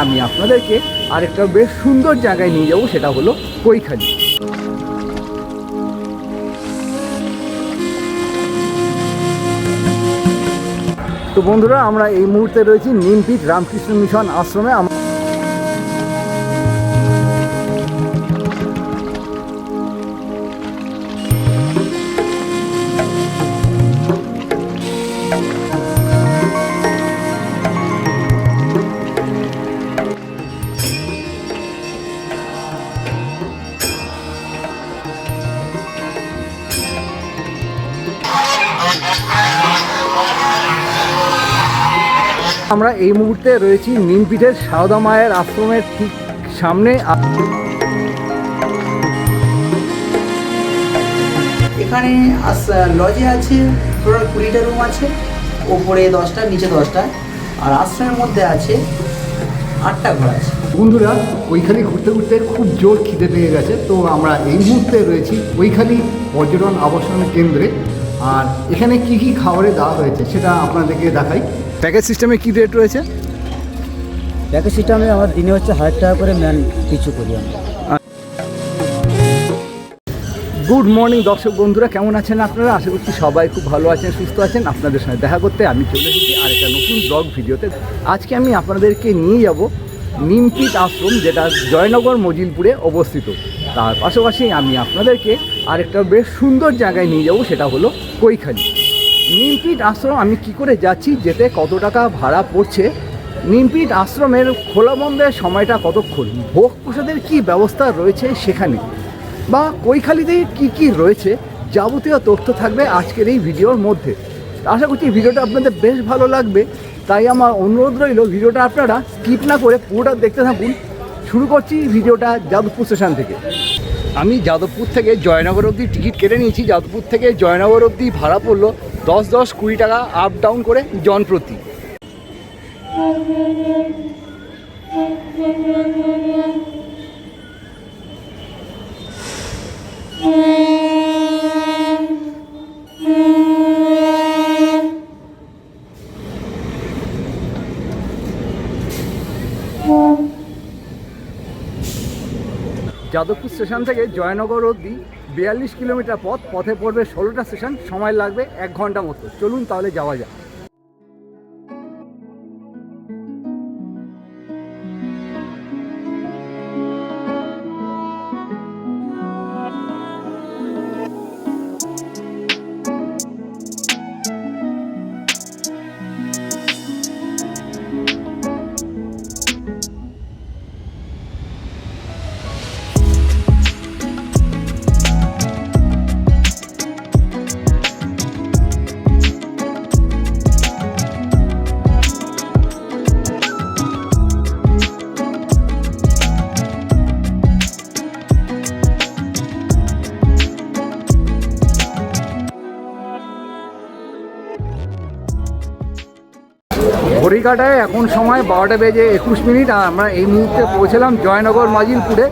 আমি আপনাদেরকে আরেকটা বেশ সুন্দর জায়গায় নিয়ে যাব, সেটা হলো কৈখালী। তো বন্ধুরা, আমরা এই মুহূর্তে রয়েছি নিমপিট রামকৃষ্ণ মিশন আশ্রমে। আমরা এই মুহূর্তে রয়েছি নিমপিটের সারদা মায়ের আশ্রমের ঠিক সামনে। এখানে লজে আছে টোটাল 20টা রুম আছে, ওপরে 10টা নিচে 10টা, আর আশ্রমের মধ্যে আছে 8টা ঘর আছে। বন্ধুরা, কৈখালী ঘুরতে ঘুরতে খুব জোর খিদে পেয়ে গেছে, তো আমরা এই মুহূর্তে রয়েছি কৈখালী পর্যটন আবাসন কেন্দ্রে। আর এখানে কি কি খাবারে দেওয়া হয়েছে সেটা আপনাদেরকে দেখাই। প্যাকেজ সিস্টেমে কী রেট রয়েছে? প্যাকেজ সিস্টেমে আমার দিনে হচ্ছে 1000 টাকা করে ম্যান পিছু করি আমরা। গুড মর্নিং দর্শক বন্ধুরা, কেমন আছেন আপনারা? আশা করছি সবাই খুব ভালো আছেন, সুস্থ আছেন। আপনাদের সঙ্গে দেখা করতে আমি চলে এসেছি আরেকটা নতুন ব্লগ ভিডিওতে। আজকে আমি আপনাদেরকে নিয়ে যাব নিমপিট আশ্রম, যেটা জয়নগর মজিলপুরে অবস্থিত। তার পাশাপাশি আমি আপনাদেরকে আরেকটা বেশ সুন্দর জায়গায় নিয়ে যাব, সেটা হলো কৈখালী। নিমপিট আশ্রম আমি কি করে যাচ্ছি, যেতে কত টাকা ভাড়া পড়ছে, নিমপিট আশ্রমের খোলা বন্ধের সময়টা কতক্ষণ, ভোগ প্রসাদের কী ব্যবস্থা রয়েছে সেখানে, বা কৈখালীতে কি কি রয়েছে, যাবতীয় তথ্য থাকবে আজকের এই ভিডিওর মধ্যে। আশা করছি ভিডিওটা আপনাদের বেশ ভালো লাগবে, তাই আমার অনুরোধ রইল ভিডিওটা আপনারা স্কিপ না করে পুরোটা দেখতে থাকুন। শুরু করছি ভিডিওটা যাদবপুর স্টেশন থেকে। আমি যাদবপুর থেকে জয়নগর অবধি টিকিট কেটে নিয়েছি। যাদবপুর থেকে জয়নগর অবধি ভাড়া পড়লো 10-20 টাকা আপ ডাউন করে জন প্রতি। যাদবপুর স্টেশন থেকে জয়নগর অবধি 42 কিলোমিটার পথ, পথে পড়বে 16টা স্টেশন, সময় লাগবে 1 ঘন্টা মতো। চলুন তাহলে যাওয়া যাক। ঘড়িকাটায় এখন সময় 12টা বেজে 21 মিনিট, আর আমরা এই মুহূর্তে পৌঁছলাম জয়নগর মজিলপুরে।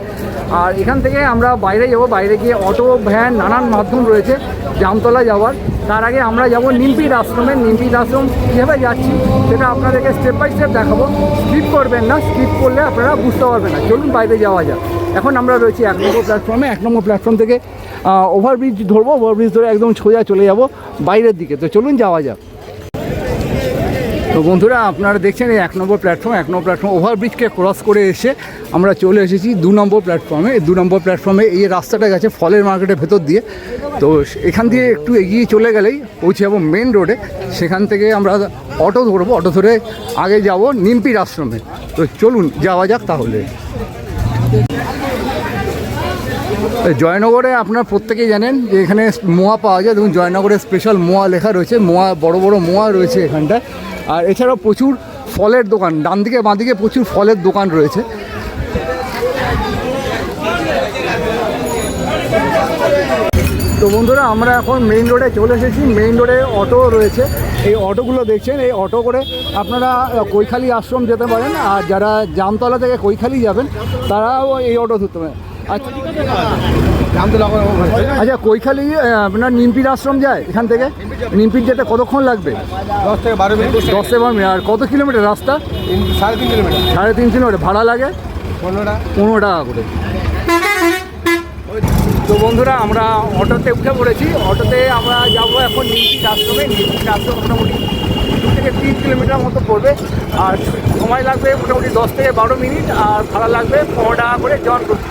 আর এখান থেকে আমরা বাইরে যাব, বাইরে গিয়ে অটো, ভ্যান, নানান মাধ্যম রয়েছে জামতলা যাওয়ার। তার আগে আমরা যাব নিমপিট আশ্রমে। নিমপিট আশ্রম কীভাবে যাচ্ছি সেটা আপনাদেরকে স্টেপ বাই স্টেপ দেখাবো। স্কিপ করবেন না, স্কিপ করলে আপনারা বুঝতে পারবেন না। চলুন বাইরে যাওয়া যাক। এখন আমরা রয়েছি 1 নম্বর প্ল্যাটফর্মে। 1 নম্বর প্ল্যাটফর্ম থেকে ওভারব্রিজ ধরবো, ওভারব্রিজ ধরে একদম সোজা চলে যাব বাইরের দিকে। তো চলুন যাওয়া যাক। তো বন্ধুরা, আপনারা দেখছেন এই 1 নম্বর প্ল্যাটফর্ম। 1 নম্বর প্ল্যাটফর্ম ওভারব্রিজকে ক্রস করে এসে আমরা চলে এসেছি 2 নম্বর প্ল্যাটফর্মে। এই 2 নম্বর প্ল্যাটফর্মে এই রাস্তাটা গেছে ফলের মার্কেটের ভেতর দিয়ে। তো এখান দিয়ে একটু এগিয়ে চলে গেলেই পৌঁছে যাবো মেন রোডে। সেখান থেকে আমরা অটো ধরবো, অটো ধরে আগে যাব নিমপিট আশ্রমে। তো চলুন যাওয়া যাক তাহলে। জয়নগরে আপনারা প্রত্যেকেই জানেন যে এখানে মোয়া পাওয়া যায়। দেখুন, জয়নগরের স্পেশাল মোয়া লেখা রয়েছে, মোয়া, বড় বড় মোয়া রয়েছে এখানটায়। আর এছাড়াও প্রচুর ফলের দোকান, ডান দিকে বাঁ দিকে প্রচুর ফলের দোকান রয়েছে। তো বন্ধুরা, আমরা এখন মেইন রোডে চলে এসেছি। মেইন রোডে অটো রয়েছে, এই অটোগুলো দেখছেন। এই অটো করে আপনারা কৈখালী আশ্রম যেতে পারেন, আর যারা জামতলা থেকে কৈখালী যাবেন তারাও এই অটো ধরতে পারেন। আচ্ছা, কৈখালি আপনার নিমপির আশ্রম যায় এখান থেকে? নিমপির যেতে কতক্ষণ লাগবে? 10 থেকে 12 মিনিট। 10 থেকে 12 মিনিট। আর কত কিলোমিটার রাস্তা? 3.5 কিলোমিটার। 3.5 কিলোমিটার। ভাড়া লাগে 15 টাকা করে। তো বন্ধুরা, আমরা অটোতে উঠে পড়েছি। অটোতে আমরা যাব এখন নিমপির আশ্রমে। নিমপির আশ্রম মোটামুটি 2 থেকে 3 কিলোমিটার মতো পড়বে, আর সময় লাগবে মোটামুটি 10 থেকে 12 মিনিট, আর ভাড়া লাগবে 15 টাকা করে জন প্রতি।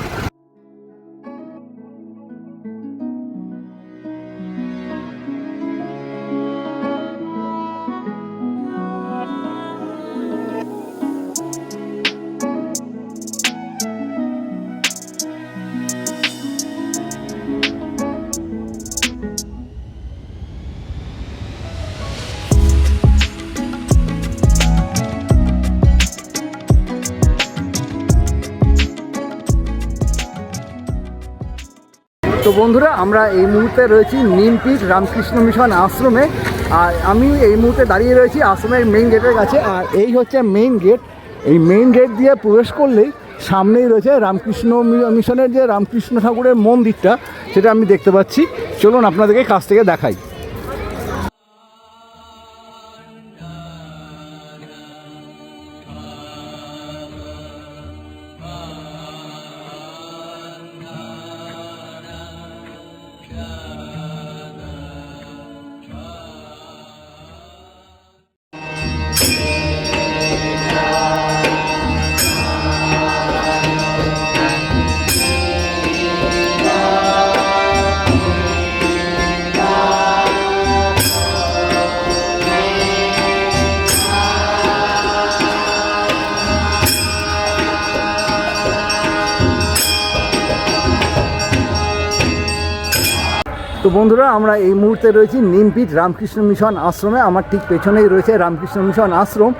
তো বন্ধুরা, আমরা এই মুহূর্তে রয়েছি নিমপির রামকৃষ্ণ মিশন আশ্রমে। আর আমি এই মুহূর্তে দাঁড়িয়ে রয়েছি আশ্রমের মেইন গেটের কাছে। আর এই হচ্ছে মেইন গেট। এই মেইন গেট দিয়ে প্রবেশ করলেই সামনেই রয়েছে রামকৃষ্ণ মিশনের যে রামকৃষ্ণ ঠাকুরের মন্দিরটা, সেটা আমি দেখতে পাচ্ছি। চলুন আপনাদেরকে কাছ থেকে দেখাই। তো বন্ধুরা, আমরা এই মুহূর্তে রয়েছি নিমপির রামকৃষ্ণ মিশন আশ্রমে। আমার ঠিক পেছনেই রয়েছে রামকৃষ্ণ মিশন আশ্রম।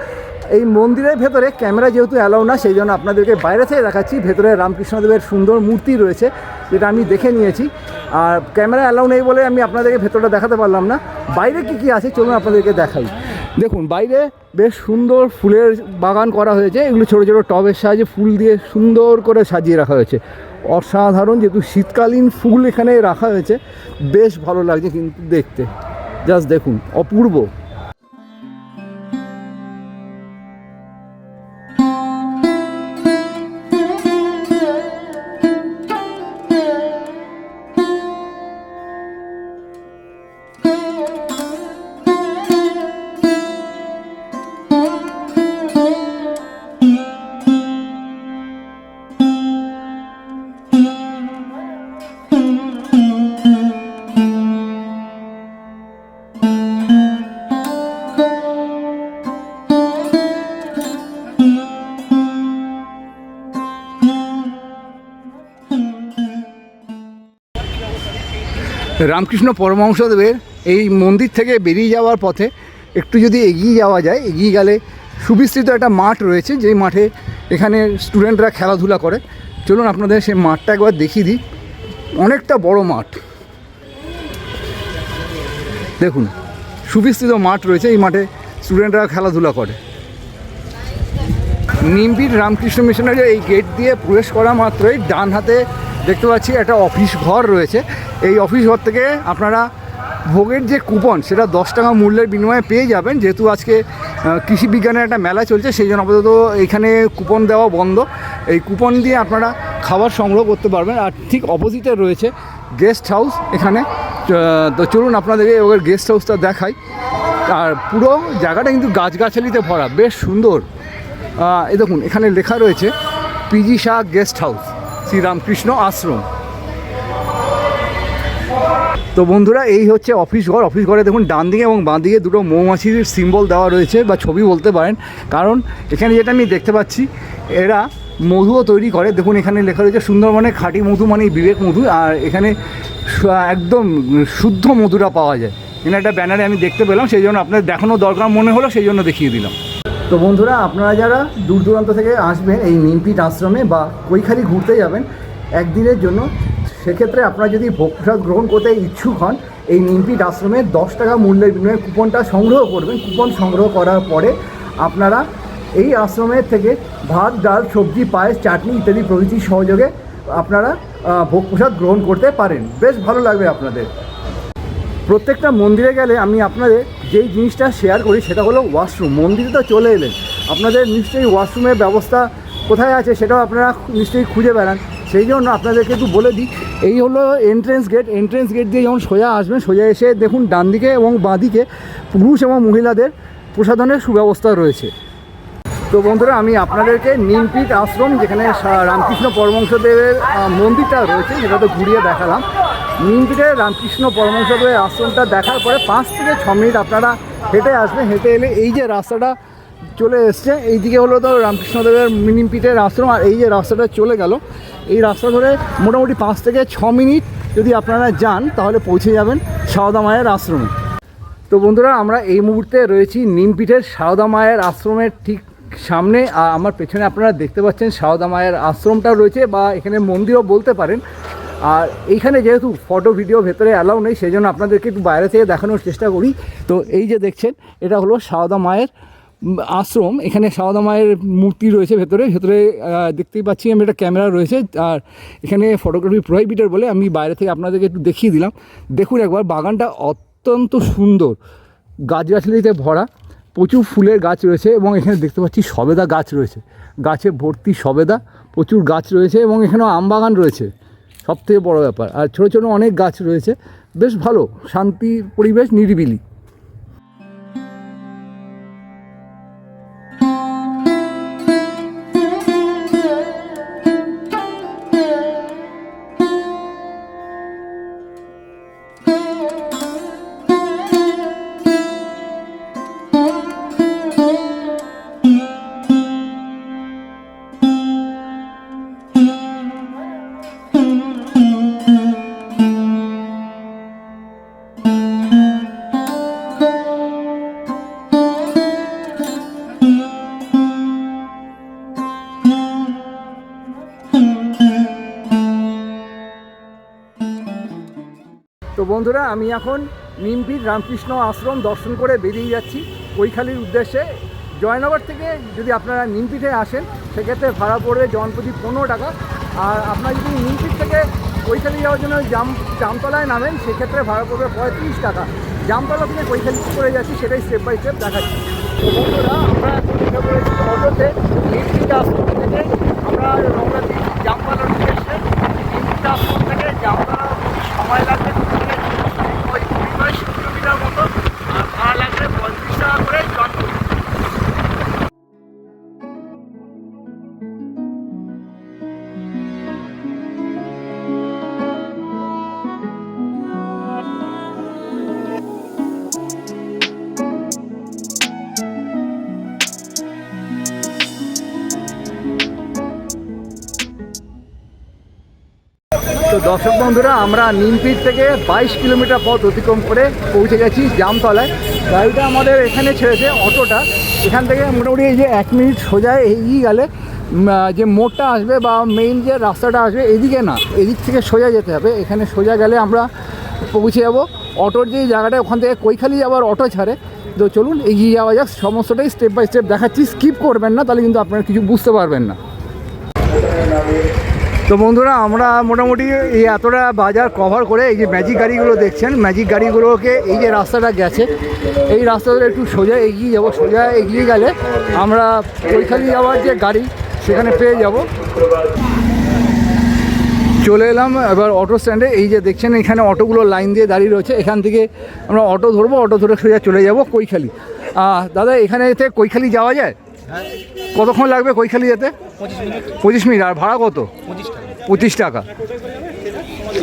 এই মন্দিরের ভেতরে ক্যামেরা যেহেতু অ্যালাউ না, সেই জন্য আপনাদেরকে বাইরে থেকে দেখাচ্ছি। ভেতরে রামকৃষ্ণদেবের সুন্দর মূর্তি রয়েছে, যেটা আমি দেখে নিয়েছি। আর ক্যামেরা অ্যালাউ নেই বলে আমি আপনাদেরকে ভেতরটা দেখাতে পারলাম না। বাইরে কী আছে চলুন আপনাদেরকে দেখাই। দেখুন, বাইরে বেশ সুন্দর ফুলের বাগান করা হয়েছে। এগুলো ছোটো ছোটো টবের সাহায্যে ফুল দিয়ে সুন্দর করে সাজিয়ে রাখা হয়েছে। অসাধারণ, যেহেতু শীতকালীন ফুল এখানে রাখা হয়েছে, বেশ ভালো লাগছে কিন্তু দেখতে। জাস্ট দেখুন, অপূর্ব। রামকৃষ্ণ পরমহংসদেবের এই মন্দির থেকে বেরিয়ে যাওয়ার পথে একটু যদি এগিয়ে যাওয়া যায়, এগিয়ে গেলে সুবিস্তৃত একটা মাঠ রয়েছে, যেই মাঠে এখানে স্টুডেন্টরা খেলাধুলা করে। চলুন আপনাদের সেই মাঠটা একবার দেখিয়ে দিই। অনেকটা বড় মাঠ, দেখুন সুবিস্তৃত মাঠ রয়েছে। এই মাঠে স্টুডেন্টরা খেলাধুলা করে। নিমপির রামকৃষ্ণ মিশনের এই গেট দিয়ে প্রবেশ করা মাত্রই ডান হাতে দেখতে পাচ্ছি একটা অফিস ঘর রয়েছে। এই অফিস ঘর থেকে আপনারা ভোগের যে কুপন, সেটা 10 টাকা মূল্যের বিনিময়ে পেয়ে যাবেন। যেহেতু আজকে কৃষি বিজ্ঞানের একটা মেলা চলছে, সেই জন্য আপাতত এখানে কুপন দেওয়া বন্ধ। এই কুপন দিয়ে আপনারা খাবার সংগ্রহ করতে পারবেন। আর ঠিক অপোজিটে রয়েছে গেস্ট হাউস এখানে। তো চলুন আপনাদেরকে ওদের গেস্ট হাউসটা দেখাই। আর পুরো জায়গাটা কিন্তু গাছগাছালিতে ভরা, বেশ সুন্দর। এই দেখুন, এখানে লেখা রয়েছে PG Shah guest house, Sriramakrishna Ashram. তো বন্ধুরা, এই হচ্ছে অফিস ঘর। অফিস ঘরে দেখুন ডান দিকে এবং বাঁ দিকে দুটো মৌমাছির সিম্বল দেওয়া রয়েছে, বা ছবি বলতে পারেন। কারণ এখানে যেটা আমি দেখতে পাচ্ছি, এরা মধুও তৈরি করে। দেখুন এখানে লেখা রয়েছে সুন্দরবনে খাঁটি মধু মানে বিবেক মধু। আর এখানে একদম শুদ্ধ মধুটা পাওয়া যায়। এখানে একটা ব্যানারে আমি দেখতে পেলাম, সেই জন্য আপনাদের দেখানোর দরকার মনে হলো, সেই জন্য দেখিয়ে দিলাম। তো বন্ধুরা, আপনারা যারা দূর দূরান্ত থেকে আসবেন এই নিমপিট আশ্রমে বা কৈখালি ঘুরতে যাবেন একদিনের জন্য, সেক্ষেত্রে আপনারা যদি ভোগ প্রসাদ গ্রহণ করতে ইচ্ছুক হন, এই নিমপিট আশ্রমে 10 টাকা মূল্যের বিনিময়ে কুপনটা সংগ্রহ করবেন। কুপন সংগ্রহ করার পরে আপনারা এই আশ্রমের থেকে ভাত, ডাল, সবজি, পায়েস, চাটনি ইত্যাদি প্রভৃতি সহযোগে আপনারা ভোগ প্রসাদ গ্রহণ করতে পারেন। বেশ ভালো লাগবে আপনাদের। প্রত্যেকটা মন্দিরে গেলে আমি আপনাদের যেই জিনিসটা শেয়ার করি সেটা হলো ওয়াশরুম। মন্দিরে তো চলে এলেন, আপনাদের নিশ্চয়ই ওয়াশরুমের ব্যবস্থা কোথায় আছে সেটাও আপনারা নিশ্চয়ই খুঁজে বেড়ান। সেই জন্য আপনাদেরকে একটু বলে দিই, এই হলো এন্ট্রেন্স গেট দিয়ে যখন সোজা আসবেন, সোজা এসে দেখুন ডান দিকে এবং বাঁ দিকে পুরুষ এবং মহিলাদের প্রসাধনের সুব্যবস্থা রয়েছে। তো বন্ধুরা, আমি আপনাদেরকে নিমপিট আশ্রম, যেখানে রামকৃষ্ণ পরমহংসদেবের মন্দিরটা রয়েছে, সেটা তো ঘুরিয়ে দেখালাম। নিমপিটের রামকৃষ্ণ পরমহংসদেবের আশ্রমটা দেখার পরে 5 থেকে 6 মিনিট আপনারা হেঁটে আসবেন। হেঁটে এলে এই যে রাস্তাটা চলে এসছে, এই দিকে হলো তো রামকৃষ্ণদেবের নিমপিটের আশ্রম, আর এই যে রাস্তাটা চলে গেল, এই রাস্তা ধরে মোটামুটি 5 থেকে 6 মিনিট যদি আপনারা যান তাহলে পৌঁছে যাবেন সারদা মায়ের আশ্রমে। তো বন্ধুরা, আমরা এই মুহূর্তে রয়েছি নিমপিটের সারদা মায়ের আশ্রমের ঠিক সামনে। আর আমার পেছনে আপনারা দেখতে পাচ্ছেন সারদা মায়ের আশ্রমটা রয়েছে, বা এখানে মন্দিরও বলতে পারেন। আর এইখানে যেহেতু ফটো ভিডিও ভেতরে অ্যালাউ নেই, সেই জন্য আপনাদেরকে একটু বাইরে থেকে দেখানোর চেষ্টা করি। তো এই যে দেখছেন, এটা হলো সারদা মায়ের আশ্রম। এখানে সারদা মায়ের মূর্তি রয়েছে ভেতরে দেখতেই পাচ্ছি আমি, একটা ক্যামেরা রয়েছে। আর এখানে ফটোগ্রাফি প্রোহিবিটেড বলে আমি বাইরে থেকে আপনাদেরকে একটু দেখিয়ে দিলাম। দেখুন একবার, বাগানটা অত্যন্ত সুন্দর, গাছগাছালিতে ভরা, প্রচুর ফুলের গাছ রয়েছে। এবং এখানে দেখতে পাচ্ছি সবেদা গাছ রয়েছে, গাছে ভর্তি সবেদা, প্রচুর গাছ রয়েছে। এবং এখানেও আম বাগান রয়েছে, সবথেকে বড় ব্যাপার। আর ছোটো ছোটো অনেক গাছ রয়েছে, বেশ ভালো শান্তির পরিবেশ, নিরিবিলি। তো বন্ধুরা, আমি এখন নিমপিট রামকৃষ্ণ আশ্রম দর্শন করে বেরিয়ে যাচ্ছি কৈখালির উদ্দেশ্যে। জয়নগর থেকে যদি আপনারা নিমপিটে আসেন, সেক্ষেত্রে ভাড়া পড়বে জনপ্রতি 15 টাকা। আর আপনারা যদি নিমপিট থেকে কৈখালি যাওয়ার জন্য জামতলায় নামেন, সেক্ষেত্রে ভাড়া পড়বে 35 টাকা। জামতলা থেকে কৈখালি করে যাচ্ছি, সেটাই স্টেপ বাই স্টেপ দেখাচ্ছি। তো বন্ধুরা, আমরা এখন উঠে পড়েছি অটোতে। নিমপিট আশ্রম থেকে আমরা রওনা দিয়েছি জামতলার উদ্দেশ্যে। নিমপিট আশ্রম থেকে জামতলা সময় লাগবে 22 কিলোমিটার মতো, আর ভাড়া লাগবে 35 টাকা করে জনপ্রতি। তো দর্শক বন্ধুরা, আমরা নিমপিট থেকে 22 কিলোমিটার পথ অতিক্রম করে পৌঁছে গেছি জামতলায়। গাড়িটা আমাদের এখানে ছেড়েছে, অটোটা। এখান থেকে মোটামুটি এই যে 1 মিনিট সোজা এগিয়ে গেলে যে মোড়টা আসবে বা মেইন যে রাস্তাটা আসবে, এদিকে না, এদিক থেকে সোজা যেতে হবে। এখানে সোজা গেলে আমরা পৌঁছে যাব অটোর যে জায়গাটা, ওখান থেকে কৈখালি যাওয়ার অটো ছাড়ে। তো চলুন এগিয়ে যাওয়া যাক, সমস্তটাই স্টেপ বাই স্টেপ দেখাচ্ছি, স্কিপ করবেন না, তাহলে কিন্তু আপনারা কিছু বুঝতে পারবেন না। তো বন্ধুরা, আমরা মোটামুটি এই এতটা বাজার কভার করে, এই যে ম্যাজিক গাড়িগুলো দেখছেন, ম্যাজিক গাড়িগুলোকে এই যে রাস্তাটা গেছে, এই রাস্তা ধরে একটু সোজা এগিয়ে যাব। সোজা এগিয়ে গেলে আমরা কৈখালি যাওয়ার যে গাড়ি, সেখানে পেয়ে যাব। চলে এলাম এবার অটো স্ট্যান্ডে। এই যে দেখছেন, এখানে অটোগুলো লাইন দিয়ে দাঁড়িয়ে রয়েছে। এখান থেকে আমরা অটো ধরবো, অটো ধরে সোজা চলে যাব কৈখালি। দাদা, এখানে থেকে কৈখালি যাওয়া যায়? কতক্ষণ লাগবে কৈখালি যেতে? 25 মিনিট। আর ভাড়া কত? 25 টাকা।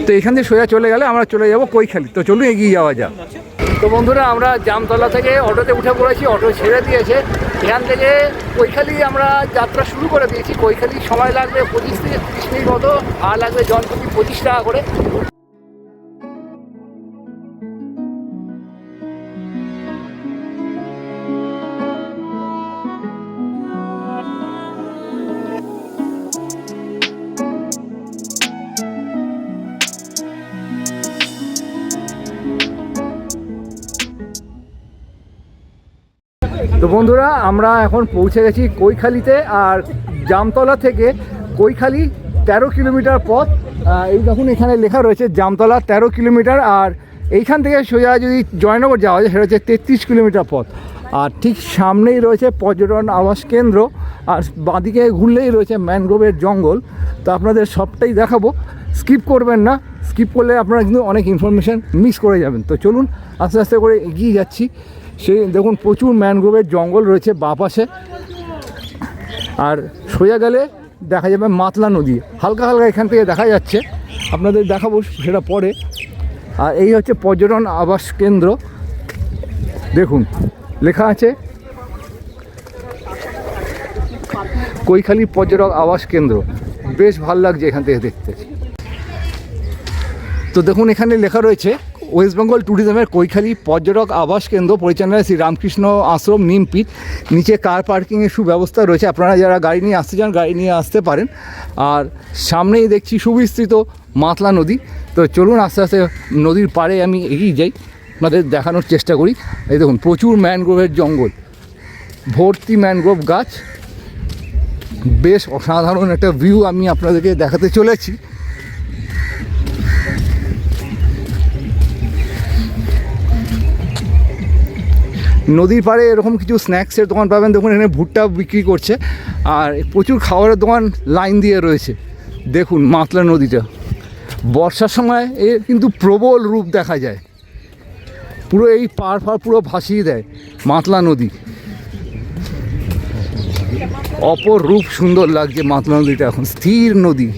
তো এখান থেকে সোজা চলে গেলে আমরা চলে যাব কৈখালি। তো চলুন এগিয়ে যাওয়া যাক। তো বন্ধুরা, আমরা জামতলা থেকে অটোতে উঠে পড়েছি, অটো ছেড়ে দিয়েছে। এখান থেকে কৈখালি আমরা যাত্রা শুরু করে দিয়েছি। কৈখালি সময় লাগবে 25 থেকে 30 মিনিট মতো, আর লাগবে জনপ্রতি 25 টাকা করে। তো বন্ধুরা, আমরা এখন পৌঁছে গেছি কৈখালিতে। আর জামতলা থেকে কৈখালি 13 কিলোমিটার পথ। এই দেখুন এখানে লেখা রয়েছে জামতলা 13 কিলোমিটার, আর এইখান থেকে সোজা যদি জয়নগর যাওয়া যায় সেটা হচ্ছে 33 কিলোমিটার পথ। আর ঠিক সামনেই রয়েছে পর্যটন আবাস কেন্দ্র, আর বাঁদিকে ঘুরলেই রয়েছে ম্যানগ্রোভের জঙ্গল। তো আপনাদের সবটাই দেখাবো, স্কিপ করবেন না, স্কিপ করলে আপনারা কিন্তু অনেক ইনফরমেশান মিস করে যাবেন। তো চলুন আস্তে আস্তে করে এগিয়ে যাচ্ছি। সেই দেখুন প্রচুর ম্যানগ্রোভের জঙ্গল রয়েছে বাঁ পাশে, আর সোজা গেলে দেখা যাবে মাতলা নদী, হালকা হালকা এখান থেকে দেখা যাচ্ছে, আপনাদের দেখাবো সেটা পরে। আর এই হচ্ছে পর্যটন আবাস কেন্দ্র, দেখুন লেখা আছে কৈখালী পর্যটক আবাস কেন্দ্র, বেশ ভালো লাগছে এখান থেকে দেখতে। তো দেখুন এখানে লেখা রয়েছে ওয়েস্ট বেঙ্গল ট্যুরিজমের কৈখালী পর্যটক আবাস কেন্দ্র পরিচালনায় শ্রী রামকৃষ্ণ আশ্রম নিমপিট। নিচে কার পার্কিংয়ের সুব্যবস্থা রয়েছে, আপনারা যারা গাড়ি নিয়ে আসতে চান গাড়ি নিয়ে আসতে পারেন। আর সামনেই দেখছি সুবিস্তৃত মাতলা নদী। তো চলুন আস্তে আস্তে নদীর পাড়ে আমি এগিয়ে যাই, আপনাদের দেখানোর চেষ্টা করি। এই দেখুন প্রচুর ম্যানগ্রোভের জঙ্গল, ভর্তি ম্যানগ্রোভ গাছ, বেশ অসাধারণ একটা ভিউ আমি আপনাদেরকে দেখাতে চলেছি। নদীর পাড়ে এরকম কিছু স্ন্যাক্সের দোকান পাবেন, দেখুন এখানে ভুট্টা বিক্রি করছে, আর প্রচুর খাবারের দোকান লাইন দিয়ে রয়েছে। দেখুন মাতলা নদীটা বর্ষার সময় এর কিন্তু প্রবল রূপ দেখা যায়, পুরো এই পাড় পুরো ভাসিয়ে দেয় মাতলা নদী, অপর রূপ সুন্দর লাগছে মাতলা নদীটা, এখন স্থির নদী।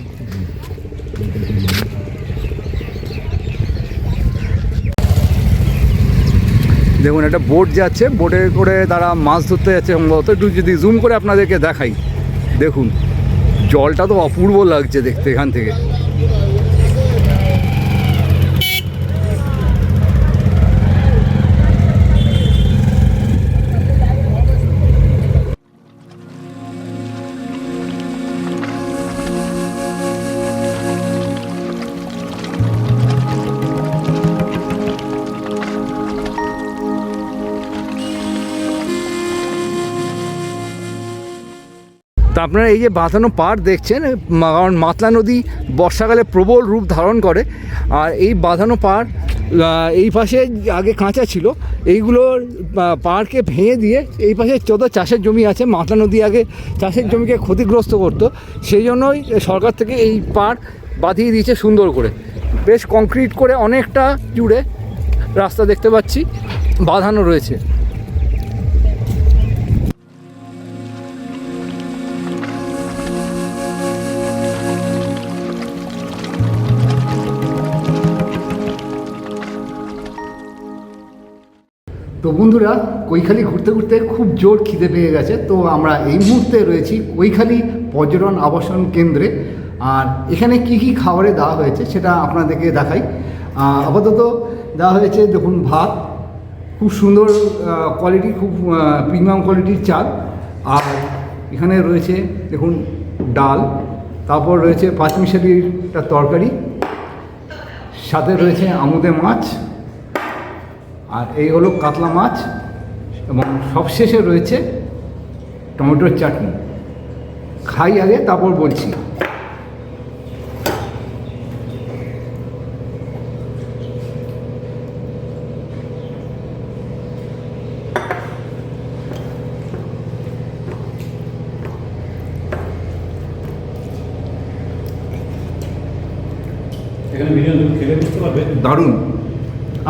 দেখুন একটা বোট যাচ্ছে, বোটে করে তারা মাছ ধরতে যাচ্ছে সম্ভবত। একটু যদি জুম করে আপনাদেরকে দেখাই, দেখুন জলটা তো অপূর্ব লাগছে দেখতে এখান থেকে। তো আপনারা এই যে বাঁধানো পাড় দেখছেন, কারণ মাতলা নদী বর্ষাকালে প্রবল রূপ ধারণ করে। আর এই বাঁধানো পাড় এই পাশে আগে কাঁচা ছিল, এইগুলোর পাড়কে ভেঙে দিয়ে এই পাশে চাষের জমি আছে, মাতলা নদী আগে চাষের জমিকে ক্ষতিগ্রস্ত করতো, সেই জন্যই সরকার থেকে এই পাড় বাঁধিয়ে দিয়েছে সুন্দর করে, বেশ কংক্রিট করে অনেকটা জুড়ে রাস্তা দেখতে পাচ্ছি বাঁধানো রয়েছে। তো বন্ধুরা কৈখালী ঘুরতে ঘুরতে খুব জোর খিদে পেয়ে গেছে, তো আমরা এই মুহূর্তে রয়েছি কৈখালী পর্যটন আবাসন কেন্দ্রে। আর এখানে কি কি খাবারে দেওয়া হয়েছে সেটা আপনাদেরকে দেখাই। আপাতত দেওয়া হয়েছে দেখুন ভাত, খুব সুন্দর কোয়ালিটি, খুব প্রিমিয়াম কোয়ালিটির চাল। আর এখানে রয়েছে দেখুন ডাল, তারপর রয়েছে পাঁচমিশালির একটা তরকারি, সাথে রয়েছে আমুদে মাছ, আর এই হলো কাতলা মাছ, এবং সবশেষে রয়েছে টমেটোর চাটনি। খাই আগে তারপর বলছি। দারুণ।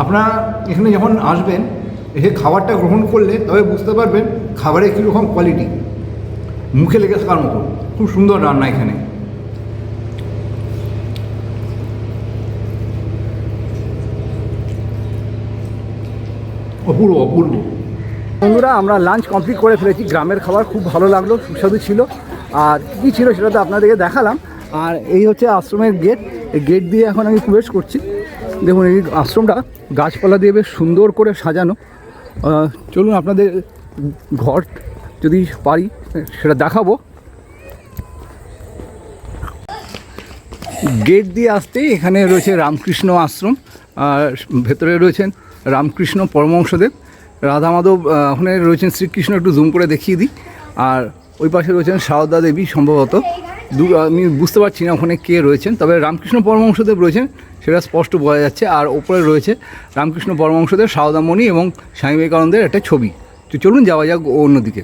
আপনারা এখানে যখন আসবেন এসে খাবারটা গ্রহণ করলে তবে বুঝতে পারবেন খাবারের কীরকম কোয়ালিটি, মুখে লেগে থাকার মতো। খুব সুন্দর রান্না এখানে। অপূর্ব অপূর্ব। বন্ধুরা আমরা লাঞ্চ কমপ্লিট করে ফেলেছি, গ্রামের খাবার খুব ভালো লাগলো, সুস্বাদু ছিল। আর কী ছিল সেটা তো আপনাদেরকে দেখালাম। আর এই হচ্ছে আশ্রমের গেট, এই গেট দিয়ে এখন আমি প্রবেশ করছি। দেখুন এই আশ্রমটা গাছপালা দিয়ে বেশ সুন্দর করে সাজানো। চলুন আপনাদের ঘর যদি পারি সেটা দেখাবো। গেট দিয়ে আসতেই এখানে রয়েছে রামকৃষ্ণ আশ্রম, আর ভেতরে রয়েছেন রামকৃষ্ণ পরমহংসদেব, রাধা মাধব ওখানে রয়েছেন শ্রীকৃষ্ণ, একটু জুম করে দেখিয়ে দিই। আর ওই পাশে রয়েছেন সারদা দেবী সম্ভবত। আমি বুঝতে পারছি না ওখানে কে রয়েছেন, তবে রামকৃষ্ণ পরমহংসদেব রয়েছেন সেটা স্পষ্ট বোঝা যাচ্ছে। আর ওপরে রয়েছে রামকৃষ্ণ পরমহংসদেব, সারদামণি এবং স্বামী বিবেকানন্দের একটা ছবি। তো চলুন যাওয়া যাক অন্যদিকে।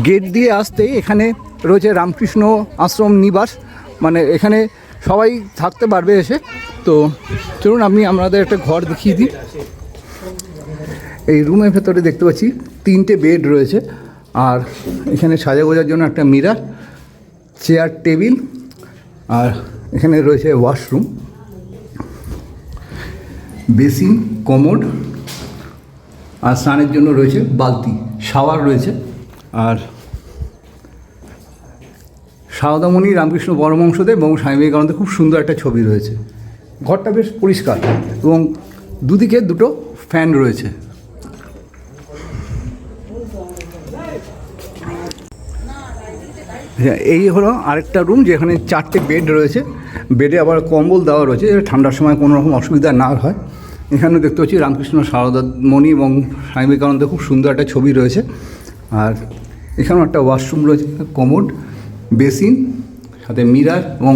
গেট দিয়ে আসতেই এখানে রয়েছে রামকৃষ্ণ আশ্রম নিবাস, মানে এখানে সবাই থাকতে পারবে এসে। তো চলুন আমি আপনাদের একটা ঘর দেখিয়ে দিই। এই রুমের ভেতরে দেখতে পাচ্ছি 3টে বেড রয়েছে, আর এখানে সাজা গোজার জন্য একটা মিরর, চেয়ার, টেবিল, আর এখানে রয়েছে ওয়াশরুম, বেসিন, কমোড, আর স্নানের জন্য রয়েছে বালতি, শাওয়ার রয়েছে। আর সারদামণি, রামকৃষ্ণ পরমহংসদেব এবং স্বামী বিবেকানন্দের খুব সুন্দর একটা ছবি রয়েছে। ঘরটা বেশ পরিষ্কার এবং দুদিকে 2টো ফ্যান রয়েছে। এই হলো আরেকটা রুম, যেখানে 4টে বেড রয়েছে। বেডে আবার কম্বল দেওয়া রয়েছে, ঠান্ডার সময় কোনো রকম অসুবিধা না হয়। এখানে দেখতে পাচ্ছি রামকৃষ্ণ, সারদামণি এবং স্বামী বিবেকানন্দের খুব সুন্দর একটা ছবি রয়েছে। আর এখানেও একটা ওয়াশরুম রয়েছে, কমোড, বেসিন, সাথে মিরর এবং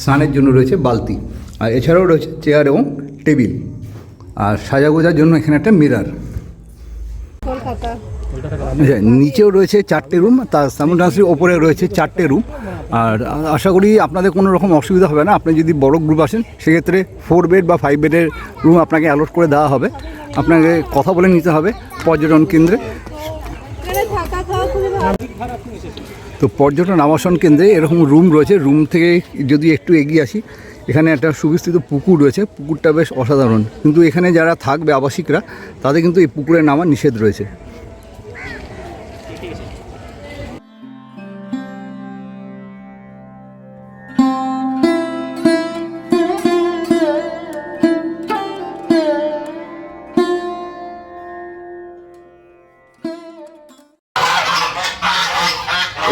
স্নানের জন্য রয়েছে বালতি। আর এছাড়াও রয়েছে চেয়ার এবং টেবিল, আর সাজা গোজার জন্য এখানে একটা মিরর। নিচেও রয়েছে 4টে রুম, তার সামনাসামনি ওপরে রয়েছে 4টে রুম। আর আশা করি আপনাদের কোনো রকম অসুবিধা হবে না। আপনি যদি বড় গ্রুপ আসেন সেক্ষেত্রে 4 বেড বা 5 বেডের রুম আপনাকে অ্যালট করে দেওয়া হবে। আপনাকে কথা বলে নিতে হবে পর্যটন কেন্দ্রে। তো পর্যটন আবাসন কেন্দ্রে এরকম রুম রয়েছে। রুম থেকে যদি একটু এগিয়ে আসি, এখানে একটা সুবিস্তৃত পুকুর রয়েছে। পুকুরটা বেশ অসাধারণ, কিন্তু এখানে যারা থাকবে আবাসিকরা তাদের কিন্তু এই পুকুরে নামা নিষেধ রয়েছে।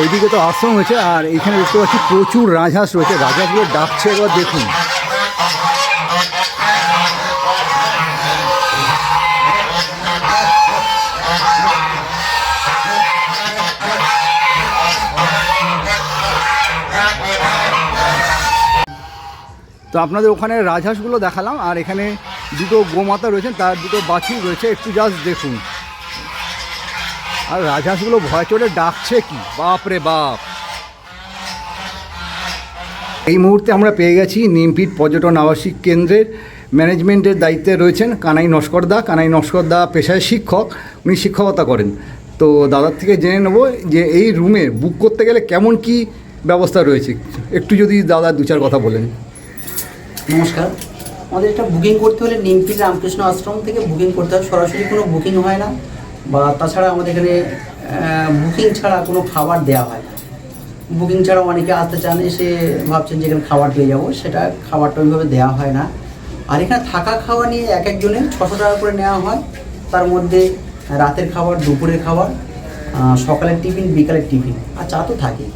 ওইদিকে তো আশ্রম হয়েছে, আর এখানে দেখতে পাচ্ছি প্রচুর রাজহাঁস রয়েছে। রাজহাঁসগুলো ডাকছে, একবার দেখুন। তো আপনাদের ওখানে রাজহাঁসগুলো দেখালাম, আর এখানে 2টো গোমাতা রয়েছেন, তার 2টো বাছুর রয়েছে। একটু জাস্ট দেখুন। আর রাজহাঁসগুলো ভয় চড়ে ডাকছে কি, বাপ রে বাপ। এই মুহূর্তে আমরা পেয়ে গেছি নিমপিট পর্যটন আবাসিক কেন্দ্রের ম্যানেজমেন্টের দায়িত্বে রয়েছেন কানাই নস্করদা। কানাই নস্করদা পেশায় শিক্ষক, উনি শিক্ষকতা করেন। তো দাদার থেকে জেনে নেব যে এই রুমে বুক করতে গেলে কেমন কি ব্যবস্থা রয়েছে। একটু যদি দাদা 2-4 কথা বলেন। নমস্কার। আমাদের এটা বুকিং করতে হলে নিমপিট রামকৃষ্ণ আশ্রম থেকে বুকিং করতে হয়, সরাসরি কোনো বুকিং হয় না। বা তাছাড়া আমাদের এখানে বুকিং ছাড়া কোনো খাবার দেওয়া হয় না। বুকিং ছাড়াও অনেকে আসতে চান, এসে ভাবছেন যে এখানে খাবার পেয়ে যাবো, সেটা খাবারটা ওইভাবে দেওয়া হয় না। আর এখানে থাকা খাওয়া নিয়ে এক একজনের 600 টাকা করে নেওয়া হয়। তার মধ্যে রাতের খাবার, দুপুরের খাবার, সকালের টিফিন, বিকালের টিফিন, আর চা তো থাকেই।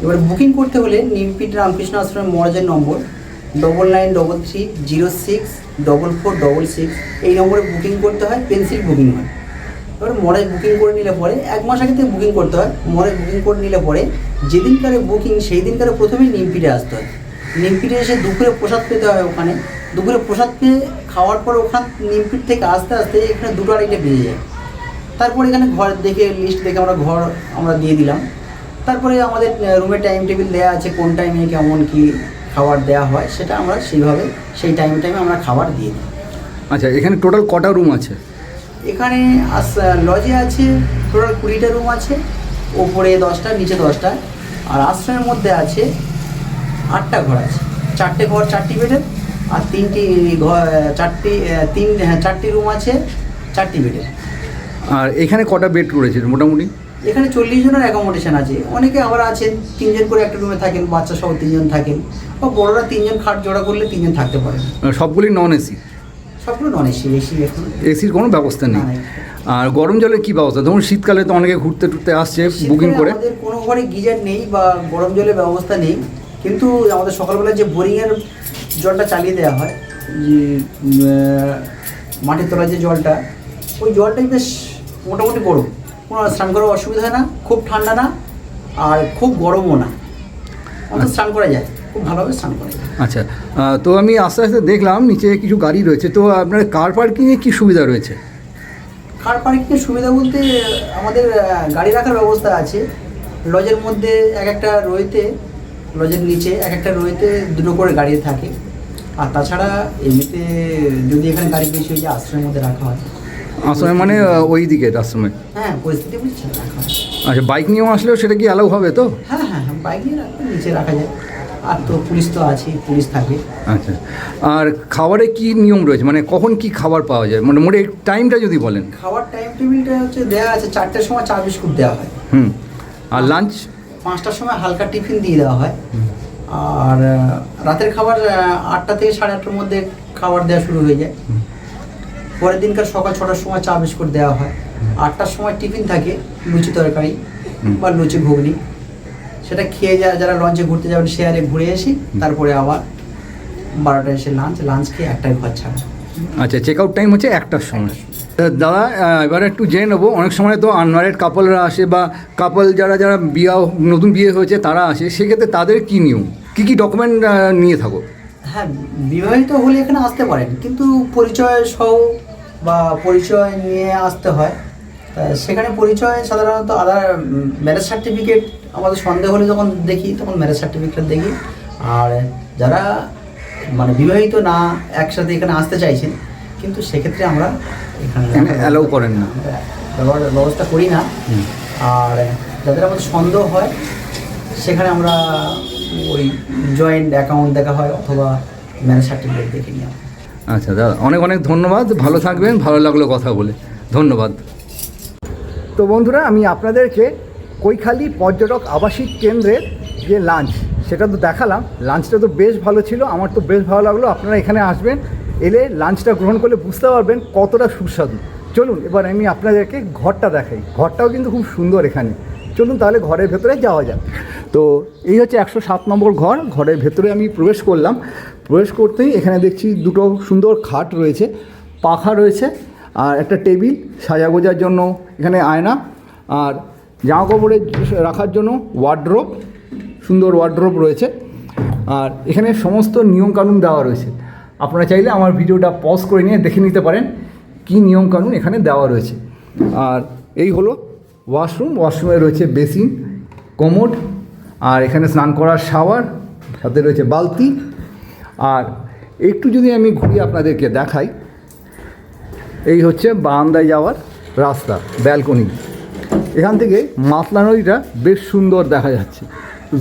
এবার বুকিং করতে হলে নিমপিট রামকৃষ্ণ আশ্রমের মর্যাদার নম্বর 9933064466, এই নম্বরে বুকিং করতে হয়। পেন্সিল বুকিং হয়। এবার মরে বুকিং করে নিলে পরে 1 মাস আগে থেকে বুকিং করতে হয়। মরে বুকিং করে নিলে পরে যেদিনকারে বুকিং সেই দিনকারে প্রথমেই নিমপিটে আসতে হয়। নিমপিটে এসে দুপুরে প্রসাদ পেতে হয়। ওখানে দুপুরে প্রসাদ পেয়ে খাওয়ার পর ওখান নিমপিট থেকে আস্তে আস্তে এখানে 2-2.5 বেজে যায়। তারপর এখানে ঘর দেখে, লিস্ট দেখে আমরা দিয়ে দিলাম। তারপরে আমাদের রুমের টাইম টেবিল দেওয়া আছে, কোন টাইমে কেমন কি খাবার দেওয়া হয় সেটা আমরা সেইভাবে সেই টাইমে আমরা খাবার দিয়ে দিই। আচ্ছা, এখানে টোটাল কটা রুম আছে? এখানে লজে আছে টোটাল 20টা রুম আছে, ওপরে 10টা, নিচে 10টা। আর আশ্রমের মধ্যে আছে 8টা ঘর আছে। 4টে ঘর 4টি বেডের, আর 3টি ঘর 4টি রুম আছে 4টি বেডের। আর এখানে কটা বেড রয়েছে মোটামুটি? এখানে 40 জনের অ্যাকোমোডেশন আছে। অনেকে আবার আছেন 3 জন করে একটা রুমে থাকেন, বাচ্চা সহ 3 জন থাকেন, বা বড়রা 3 জন খাট জোড়া করলে 3 জন থাকতে পারেন। সবগুলি নন এসি? সবগুলো নন এসি। এখন এসির কোনো ব্যবস্থা নেই। আর গরম জলের কী ব্যবস্থা? ধরুন শীতকালে তো অনেকে ঘুরতে টুরতে আসছে বুকিং করে। আমাদের কোনো ঘরে গিজার নেই বা গরম জলের ব্যবস্থা নেই, কিন্তু আমাদের সকালবেলা যে বোরিংয়ের জলটা চালিয়ে দেওয়া হয়, যে মাটির তলায় যে জলটা, ওই জলটাই বেশ মোটামুটি গরম। কোনো স্নান করার অসুবিধা হয় না, খুব ঠান্ডা না, আর খুব গরমও না, অত স্নান করা যায়, খুব ভালোভাবে স্নান করা যায়। আচ্ছা, তো আমি আস্তে আস্তে দেখলাম নিচে কিছু গাড়ি রয়েছে, তো আপনার কার পার্কিংয়ে কী সুবিধা রয়েছে? কার পার্কিংয়ের সুবিধা বলতে আমাদের গাড়ি রাখার ব্যবস্থা আছে। লজের মধ্যে এক একটা রোতে, লজের নিচে এক একটা রোতে দুটো করে গাড়ি থাকে। আর তাছাড়া এমনিতে যদি এখানে গাড়ি বেশি হয়ে যায় আশ্রমের মধ্যে রাখা হয়। আশ্রমে মানে ওই দিকে আশ্রমে? হ্যাঁ, পরিস্থিতি বুঝছেন রাখা হয়। আচ্ছা, বাইক নিয়েও আসলেও সেটা কি অ্যালাউ হবে তো? হ্যাঁ হ্যাঁ হ্যাঁ, বাইক নিয়ে নিচে রাখা যায়। আর তো পুলিশ তো আছেই, পুলিশ থাকে। আচ্ছা, আর খাবারে কি নিয়ম রয়েছে, মানে কখন কি খাবার পাওয়া যায়, মানে মোটে টাইমটা যদি বলেন? খাবার টাইম টেবিলটা হচ্ছে দেওয়া আছে, 4টার সময় চা বিস্কুট দেওয়া হয়। আর লাঞ্চ? 5টার সময় হালকা টিফিন দিয়ে দেওয়া হয়। আর রাতের খাবার 8টা থেকে 8:30টার মধ্যে খাবার দেওয়া শুরু হয়ে যায়। পরের দিনকার সকাল 6টার সময় চা বিস্কুট দেওয়া হয়। 8টার সময় টিফিন থাকে, লুচি তরকারি বা লুচি ঘুগনি, সেটা খেয়ে যারা লঞ্চে ঘুরতে যাবেন শেয়ারে ঘুরে এসে তারপরে আবার 12টায় এসে লাঞ্চ খেয়ে 1টায় ঘর ছাড়া। আচ্ছা, চেক আউট টাইম হচ্ছে 1টার সময়। দাদা, এবার একটু জেনে নেবো, অনেক সময় তো আনম্যারিড কাপলরা আসে বা কাপল যারা নতুন বিয়ে হয়েছে তারা আসে, সেক্ষেত্রে তাদের কী নিয়ম, কী কী ডকুমেন্ট নিয়ে থাকো? হ্যাঁ, বিবাহিত হলে এখানে আসতে পারেন, কিন্তু পরিচয় সহ বা পরিচয় নিয়ে আসতে হয়। সেখানে পরিচয় সাধারণত আধার, ম্যারেজ সার্টিফিকেট আমাদের সন্দেহ হলে যখন দেখি তখন ম্যারেজ সার্টিফিকেট দেখি। আর যারা মানে বিবাহিত না একসাথে এখানে আসতে চাইছেন, কিন্তু সেক্ষেত্রে আমরা এখানে অ্যালাউ করেন না, ব্যবস্থা করি না। আর যাদের আমাদের সন্দেহ হয় সেখানে আমরা ওই জয়েন্ট অ্যাকাউন্ট দেখা হয় অথবা ম্যারেজ সার্টিফিকেট দেখে নিই। আচ্ছা দাদা, অনেক অনেক ধন্যবাদ, ভালো থাকবেন, ভালো লাগলো কথা বলে, ধন্যবাদ। তো বন্ধুরা, আমি আপনাদেরকে কৈখালী পর্যটক আবাসিক কেন্দ্রের যে লাঞ্চ সেটা তো দেখালাম। লাঞ্চটা তো বেশ ভালো ছিল, আমার তো বেশ ভালো লাগলো। আপনারা এখানে আসবেন, এলে লাঞ্চটা গ্রহণ করলে বুঝতে পারবেন কতটা সুস্বাদু। চলুন এবার আমি আপনাদেরকে ঘরটা দেখাই, ঘরটাও কিন্তু খুব সুন্দর এখানে। চলুন তাহলে ঘরের ভেতরে যাওয়া যাক। তো এই হচ্ছে 107 নম্বর ঘর। ঘরের ভেতরে আমি প্রবেশ করলাম। প্রবেশ করতেই এখানে দেখছি দুটো সুন্দর খাট রয়েছে, পাখা রয়েছে, আর একটা টেবিল সাজাগোজার জন্য, এখানে আয়না, আর জামা কাপড়ে রাখার জন্য ওয়ার্ড্রোব, সুন্দর ওয়ার্ড্রোব রয়েছে। আর এখানে সমস্ত নিয়মকানুন দেওয়া রয়েছে। আপনারা চাইলে আমার ভিডিওটা পজ করে নিয়ে দেখে নিতে পারেন কী নিয়মকানুন এখানে দেওয়া রয়েছে। আর এই হলো ওয়াশরুম, ওয়াশরুমে রয়েছে বেসিন, কোমোড, আর এখানে স্নান করার শাওয়ার, সাথে রয়েছে বালতি। আর একটু যদি আমি ঘুরিয়ে আপনাদেরকে দেখাই, এই হচ্ছে বারান্দায় যাওয়ার রাস্তা, ব্যালকনি। এখান থেকে মাতলা নদীটা বেশ সুন্দর দেখা যাচ্ছে।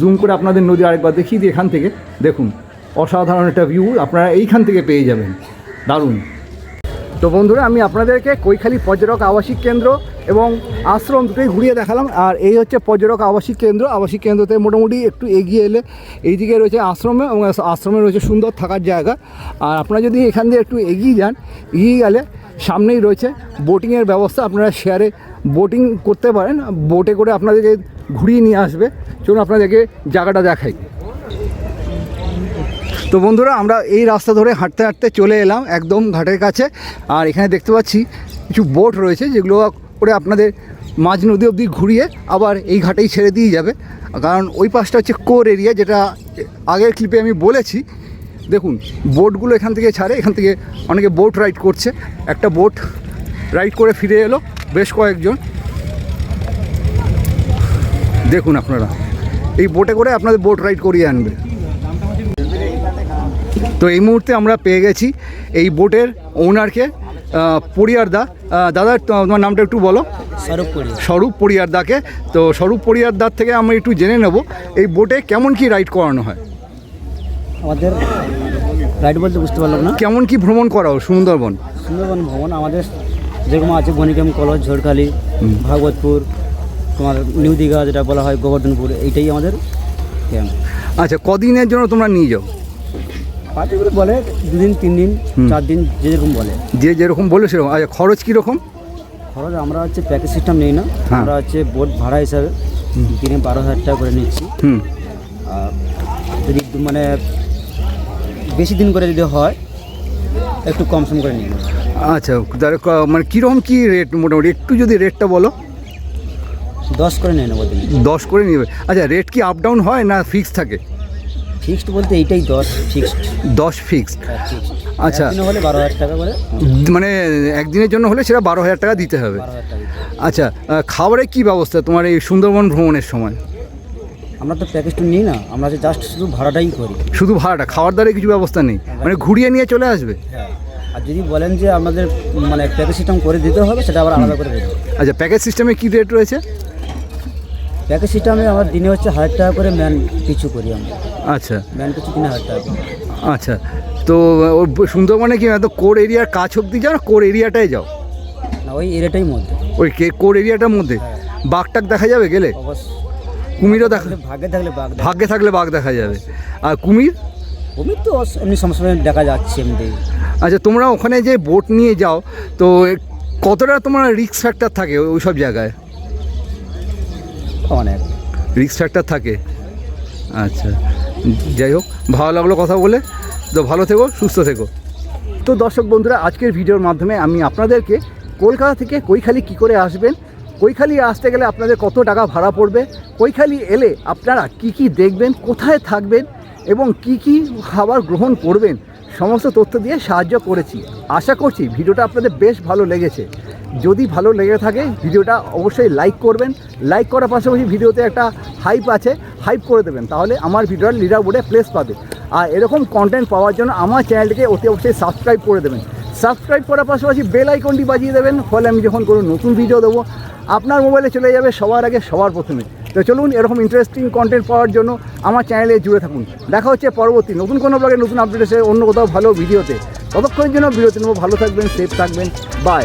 জুম করে আপনাদের নদী আরেকবার দেখিয়ে দিই। এখান থেকে দেখুন, অসাধারণ একটা ভিউ আপনারা এইখান থেকে পেয়ে যাবেন, দারুণ। তো বন্ধুরা, আমি আপনাদেরকে কৈখালী পর্যটক আবাসিক কেন্দ্র এবং আশ্রম দুটোই ঘুরিয়ে দেখালাম। আর এই হচ্ছে পর্যটক আবাসিক কেন্দ্র। আবাসিক কেন্দ্রতে মোটামুটি একটু এগিয়ে এলে এইদিকে রয়েছে আশ্রমে, এবং আশ্রমে রয়েছে সুন্দর থাকার জায়গা। আর আপনারা যদি এখান দিয়ে একটু এগিয়ে যান, এগিয়ে গেলে সামনেই রয়েছে বোটিংয়ের ব্যবস্থা। আপনারা শেয়ারে বোটিং করতে পারেন, বোটে করে আপনাদেরকে ঘুরিয়ে নিয়ে আসবে। চলুন আপনাদেরকে জায়গাটা দেখাই। তো বন্ধুরা, আমরা এই রাস্তা ধরে হাঁটতে হাঁটতে চলে এলাম একদম ঘাটের কাছে। আর এখানে দেখতে পাচ্ছি কিছু বোট রয়েছে, যেগুলো করে আপনাদের মাঝ নদী অবধি ঘুরিয়ে আবার এই ঘাটেই ছেড়ে দিয়ে যাবে। কারণ ওই পাশটা হচ্ছে কোর এরিয়া, যেটা আগের ক্লিপে আমি বলেছি। দেখুন, বোটগুলো এখান থেকে ছাড়ে, এখান থেকে অনেকে বোট রাইড করছে। একটা বোট রাইড করে ফিরে এলো বেশ কয়েকজন। দেখুন আপনারা, এই বোটে করে আপনাদের বোট রাইড করিয়ে আনবে। তো এই মুহূর্তে আমরা পেয়ে গেছি এই বোটের ওনারকে, পরিয়ারদা। দাদা, তোমার নামটা একটু বলো। স্বরূপ পরিয়ারদাকে। তো স্বরূপ পরিয়ারদার থেকে আমরা একটু জেনে নেব এই বোটে কেমন কি রাইড করানো হয়। আমাদের রাইড বলতে বুঝতে পারলাম না, কেমন কি ভ্রমণ করাও সুন্দরবন ভ্রমণ আমাদের যেরকম আছে গণিকাম, কলজ, ঝড়খালি, ভাগবতপুর, তোমার নিউ দীঘা যেটা বলা হয়, গোবর্ধনপুর, এইটাই আমাদের ক্যাম্প। আচ্ছা, কদিনের জন্য তোমরা নিয়ে যাও? পার্টিগুলো বলে 2 দিন 3 দিন 4 দিন, যে যেরকম বলে, যে যেরকম বলে সেরকম। আচ্ছা, খরচ কীরকম? খরচ আমরা হচ্ছে প্যাকেজ সিস্টেম নেই না, আমরা হচ্ছে বোট ভাড়া হিসাবে দিনে 12,000 টাকা করে নিচ্ছি। আর যদি মানে বেশি দিন করে যদি হয় একটু কম সম করে নিই। আচ্ছা, তাহলে মানে কীরকম কী রেট মোটামুটি একটু যদি রেটটা বলো। 10 করে নিয়ে নেবো দিনে। 10 করে নিবে। আচ্ছা, রেট কি আপ ডাউন হয় না ফিক্স থাকে? ফিক্সড বলতে এইটাই 10 ফিক্সড। 10 ফিক্সড। আচ্ছা। একদিনে হলে 12,000 টাকা করে। মানে একদিনের জন্য হলে সেটা 12,000 টাকা দিতে হবে। 12,000 টাকা দিতে হবে। আচ্ছা, খাবারের কি ব্যবস্থা তোমার এই সুন্দরবন ভ্রমণের সময়? আমরা তো প্যাকেজটা নিই না, আমরা যে জাস্ট শুধু ভাড়াটাই করি। শুধু ভাড়াটা, খাওয়ার দাওয়ার কিছু ব্যবস্থা নেই? মানে ঘুরিয়ে নিয়ে চলে আসবে? হ্যাঁ। আর যদি বলেন যে আমাদের মানে প্যাকেজ সিস্টেম করে দিতে হবে, সেটা আবার আলাদা করে দিতে হবে। আচ্ছা, প্যাকেজ সিস্টেমে কি রেট রয়েছে? প্যাকেজ সিস্টেমে আমার দিনে হচ্ছে 1,000 টাকা করে ম্যান পিছু করি আমরা। আচ্ছা ম্যান পিছু 3,000 টাকা করে। আচ্ছা, তো ওর সুন্দরবনে কি এত কোর এরিয়ার কাছ অব্দি যাও না কোর এরিয়াটাই যাও? না, ওই এরিয়াটাই মধ্যে। ওই কোর এরিয়াটার মধ্যে বাঘটাক দেখা যাবে গেলে? অবশ্য কুমিরও দেখা? ভাগ্যে থাকলে বাঘ দেখা। ভাগ্যে থাকলে বাঘ দেখা যাবে। আর কুমির? কুমির তো এমনি সময় দেখা যাচ্ছে এমনি। আচ্ছা, তোমরা ওখানে যে বোট নিয়ে যাও তো কতটা তোমার রিস্ক ফ্যাক্টর থাকে ওই সব জায়গায়? অনেক রিস্ক ফ্যাক্টর থাকে। আচ্ছা, যাই হোক, ভালো লাগলো কথা বলে। তো ভালো থেকো, সুস্থ থেকো। তো দর্শক বন্ধুরা, আজকের ভিডিওর মাধ্যমে আমি আপনাদেরকে কলকাতা থেকে কৈখালি কি করে আসবেন, কৈখালি আসতে গেলে আপনাদের কত টাকা ভাড়া পড়বে, কৈখালি এলে আপনারা কি কি দেখবেন, কোথায় থাকবেন এবং কি কি খাবার গ্রহণ করবেন, সমস্ত তথ্য দিয়ে সাহায্য করেছি। আশা করছি ভিডিওটা আপনাদের বেশ ভালো লেগেছে। যদি ভালো লেগে থাকে ভিডিওটা অবশ্যই লাইক করবেন। লাইক করার পাশাপাশি ভিডিওতে একটা হাইপ আছে, হাইপ করে দেবেন, তাহলে আমার ভিডিওর লিডার বোর্ডে প্লেস পাবে। আর এরকম কন্টেন্ট পাওয়ার জন্য আমার চ্যানেলটিকে অতি অবশ্যই সাবস্ক্রাইব করে দেবেন। সাবস্ক্রাইব করার পাশাপাশি বেল আইকনটি বাজিয়ে দেবেন, ফলে আমি যখন কোনো নতুন ভিডিও দেবো আপনার মোবাইলে চলে যাবে সবার আগে, সবার প্রথমে। তো চলুন, এরকম ইন্টারেস্টিং কন্টেন্ট পাওয়ার জন্য আমার চ্যানেলে জুড়ে থাকুন। দেখা হচ্ছে পরবর্তী নতুন কোনো ব্লগে নতুন আপডেট এসে অন্য কোথাও ভালো ভিডিওতে। ততক্ষণের জন্য বিরতি নেবো। ভালো থাকবেন, সেফ থাকবেন, বাই।